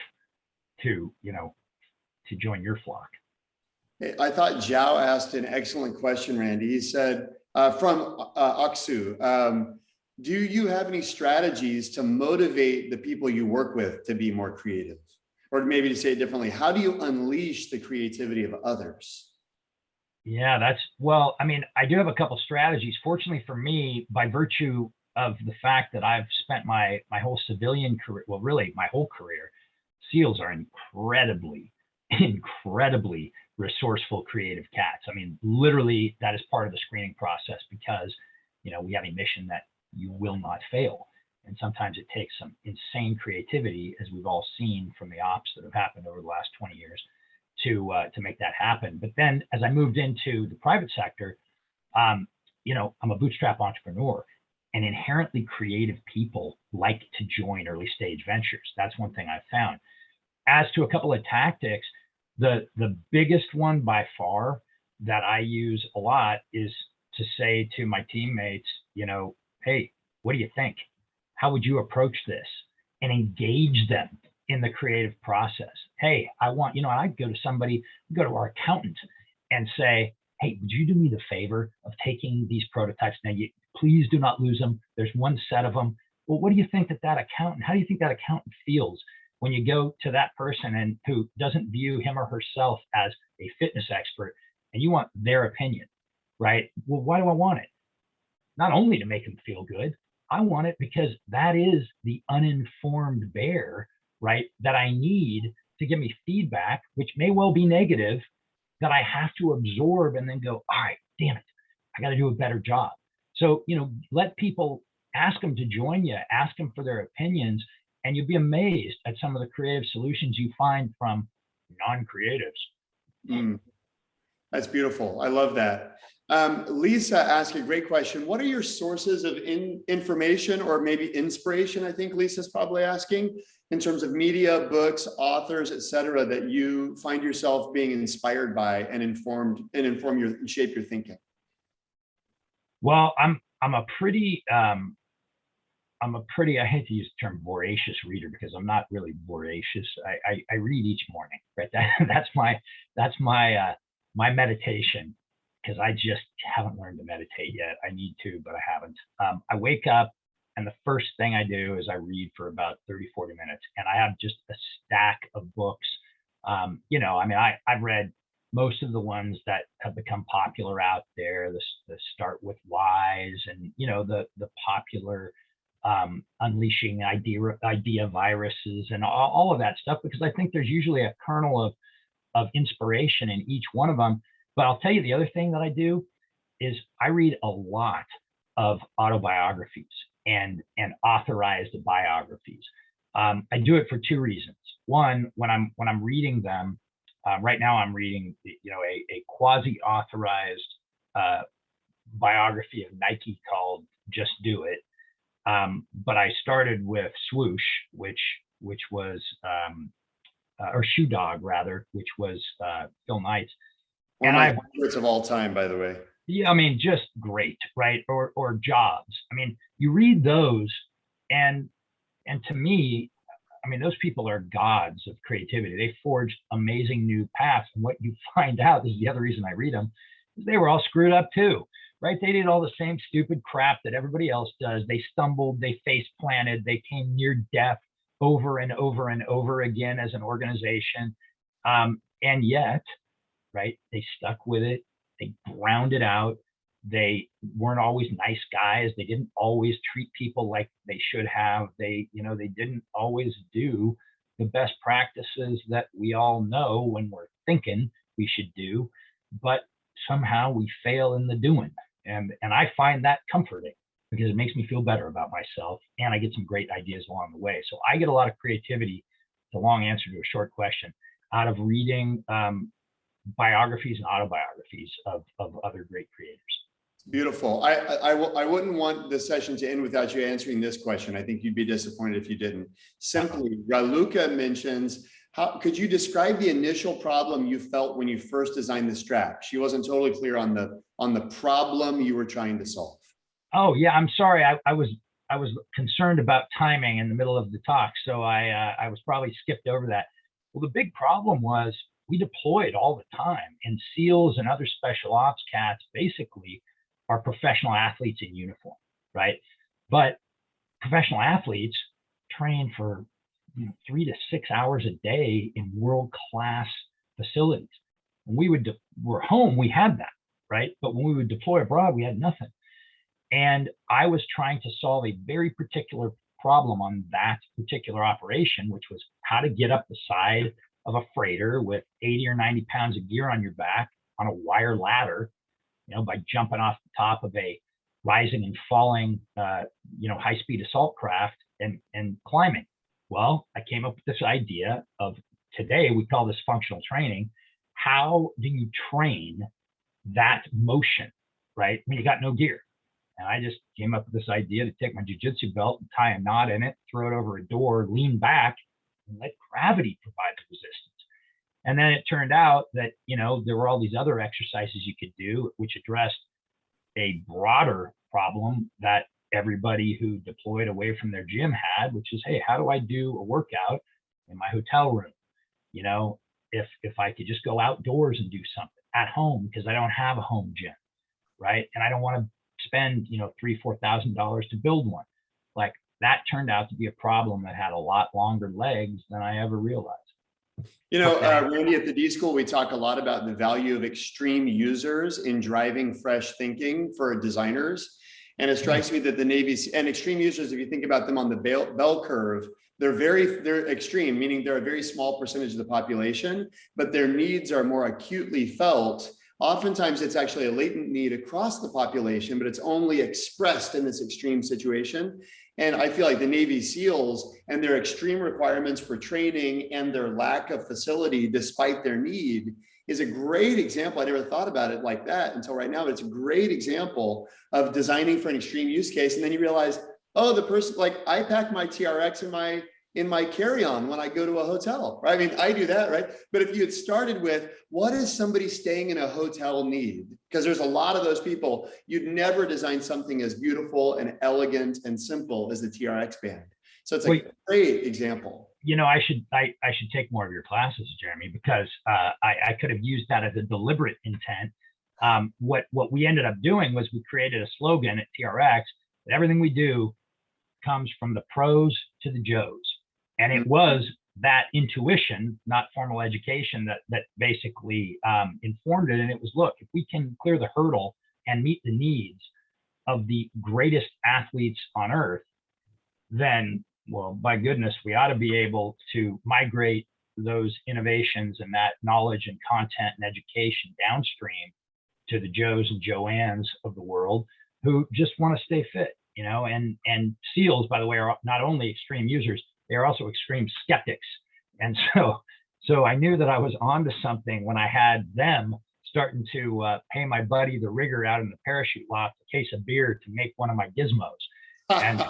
Speaker 2: to join your flock.
Speaker 1: I thought Zhao asked an excellent question, Randy. He said, from Aksu, do you have any strategies to motivate the people you work with to be more creative? Or maybe to say it differently, how do you unleash the creativity of others?
Speaker 2: Yeah, I do have a couple strategies. Fortunately for me, by virtue of the fact that I've spent my whole civilian career, well, really my whole career, SEALs are incredibly resourceful, creative cats. Literally that is part of the screening process, because, we have a mission that you will not fail. And sometimes it takes some insane creativity, as we've all seen from the ops that have happened over the last 20 years, to make that happen. But then as I moved into the private sector, I'm a bootstrap entrepreneur, and inherently creative people like to join early stage ventures. That's one thing I've found. As to a couple of tactics, the biggest one by far that I use a lot is to say to my teammates, hey, what do you think? How would you approach this? And engage them in the creative process. Hey, I'd go to our accountant and say, hey, would you do me the favor of taking these prototypes? Now, please do not lose them. There's one set of them. Well, what do you think how do you think that accountant feels when you go to that person and who doesn't view him or herself as a fitness expert and you want their opinion, right? Well, why do I want it? Not only to make them feel good, I want it because that is the uninformed bear, right? That I need to give me feedback, which may well be negative, that I have to absorb and then go, all right, damn it, I got to do a better job. So, let people, ask them to join you, ask them for their opinions, and you'll be amazed at some of the creative solutions you find from non-creatives.
Speaker 1: That's beautiful. I love that. Lisa asked a great question. What are your sources of information or maybe inspiration? I think Lisa's probably asking, in terms of media, books, authors, etc., that you find yourself being inspired by and shape your thinking.
Speaker 2: Well, I'm a pretty I hate to use the term voracious reader because I'm not really voracious. I read each morning, right? That's my meditation, because I just haven't learned to meditate yet. I need to, but I haven't. I wake up and the first thing I do is I read for about 30, 40 minutes, and I have just a stack of books. I've read most of the ones that have become popular out there, the Start With Whys and, the popular unleashing idea viruses and all of that stuff, because I think there's usually a kernel of inspiration in each one of them. But I'll tell you, the other thing that I do is I read a lot of autobiographies and authorized biographies. I do it for two reasons. One, when I'm reading them, right now I'm reading, a quasi-authorized biography of Nike called Just Do It. But I started with Swoosh, which was or Shoe Dog rather, which was Phil Knight's.
Speaker 1: One of my favorites of all time, by the way.
Speaker 2: Yeah, just great, right? Or Jobs. You read those, and to me, those people are gods of creativity. They forged amazing new paths. And what you find out, this is the other reason I read them, is they were all screwed up too, right? They did all the same stupid crap that everybody else does. They stumbled, they face planted, they came near death over and over and over again as an organization. And yet, right, they stuck with it. They ground it out. They weren't always nice guys. They didn't always treat people like they should have. They didn't always do the best practices that we all know when we're thinking we should do, but somehow we fail in the doing. And I find that comforting because it makes me feel better about myself, and I get some great ideas along the way. So I get a lot of creativity, the long answer to a short question, out of reading biographies and autobiographies of other great creators.
Speaker 1: Beautiful. I wouldn't want the session to end without you answering this question. I think you'd be disappointed if you didn't. Simply, Raluca mentions, could you describe the initial problem you felt when you first designed the strap? She wasn't totally clear on the problem you were trying to solve.
Speaker 2: Oh yeah, I'm sorry. I was concerned about timing in the middle of the talk, so I was probably skipped over that. Well, the big problem was we deployed all the time, and SEALs and other special ops cats basically are professional athletes in uniform, right? But professional athletes train for 3 to 6 hours a day in world-class facilities. When we're home, we had that, right? But when we would deploy abroad, we had nothing. And I was trying to solve a very particular problem on that particular operation, which was how to get up the side of a freighter with 80 or 90 pounds of gear on your back on a wire ladder, by jumping off the top of a rising and falling, high-speed assault craft and climbing. Well, I came up with this idea of, today we call this functional training. How do you train that motion, right? When you got no gear? And I just came up with this idea to take my jiu-jitsu belt and tie a knot in it, throw it over a door, lean back, and let gravity provide the resistance. And then it turned out that, you know, there were all these other exercises you could do, which addressed a broader problem that everybody who deployed away from their gym had, which is, hey, how do I do a workout in my hotel room? You know, if I could just go outdoors and do something at home, because I don't have a home gym, right? And I don't want to spend, you know, $3,000-$4,000 to build one. Like, that turned out to be a problem that had a lot longer legs than I ever realized.
Speaker 1: You know, Randy, at the D.school, we talk a lot about the value of extreme users in driving fresh thinking for designers. And it strikes me that the Navy's and extreme users, if you think about them on the bell curve, they're extreme, meaning they're a very small percentage of the population, but their needs are more acutely felt. Oftentimes it's actually a latent need across the population, but it's only expressed in this extreme situation. And I feel like the Navy SEALs and their extreme requirements for training and their lack of facility despite their need is a great example. I never thought about it like that until right now, but it's a great example of designing for an extreme use case. And then you realize, oh, the person, like, I pack my TRX in my carry-on when I go to a hotel, right? I mean, I do that, right? But if you had started with, what is somebody staying in a hotel need? Because there's a lot of those people, you'd never design something as beautiful and elegant and simple as the TRX band. So it's a great example.
Speaker 2: You know, I should take more of your classes, Jeremy, because I could have used that as a deliberate intent. What we ended up doing was we created a slogan at TRX that everything we do comes from the pros to the Joes. And it was that intuition, not formal education, that basically informed it. And it was, look, if we can clear the hurdle and meet the needs of the greatest athletes on earth, then, well, by goodness, we ought to be able to migrate those innovations and that knowledge and content and education downstream to the Joes and Joannes of the world who just want to stay fit, you know. And SEALs, by the way, are not only extreme users, they are also extreme skeptics. And so I knew that I was onto something when I had them starting to pay my buddy, the rigger out in the parachute loft, a case of beer to make one of my gizmos. And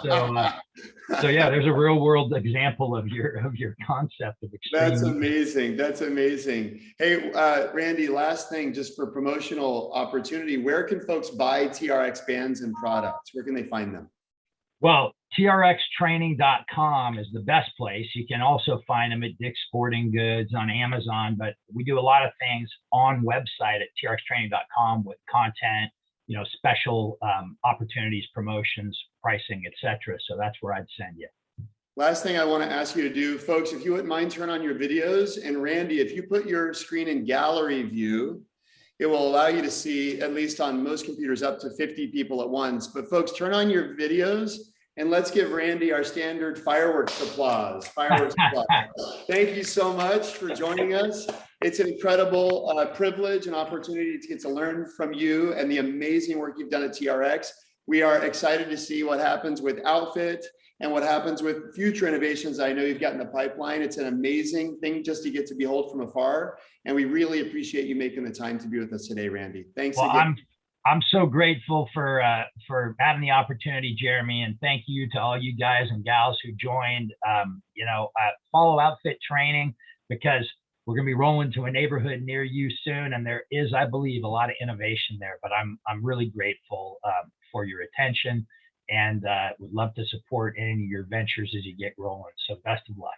Speaker 2: so yeah, there's a real world example of your concept of extreme.
Speaker 1: That's amazing. That's amazing. Hey, Randy, last thing, just for promotional opportunity, where can folks buy TRX bands and products? Where can they find them?
Speaker 2: Well, trxtraining.com is the best place. You can also find them at Dick's Sporting Goods, on Amazon, but we do a lot of things on website at trxtraining.com with content, you know, special opportunities, promotions, pricing, etc. So that's where I'd send you.
Speaker 1: Last thing I want to ask you to do, folks, if you wouldn't mind, turn on your videos. And Randy, if you put your screen in gallery view, it will allow you to see, at least on most computers, up to 50 people at once. But folks, turn on your videos and let's give Randy our standard fireworks applause. Fireworks applause. Thank you so much for joining us. It's an incredible privilege and opportunity to get to learn from you and the amazing work you've done at TRX. We are excited to see what happens with Outfit and what happens with future innovations I know you've got in the pipeline. It's an amazing thing just to get to behold from afar. And we really appreciate you making the time to be with us today, Randy. Thanks again.
Speaker 2: I'm so grateful for having the opportunity, Jeremy, and thank you to all you guys and gals who joined. Follow Outfit Training, because we're going to be rolling to a neighborhood near you soon, and there is, I believe, a lot of innovation there. But I'm really grateful for your attention, and would love to support any of your ventures as you get rolling. So best of luck.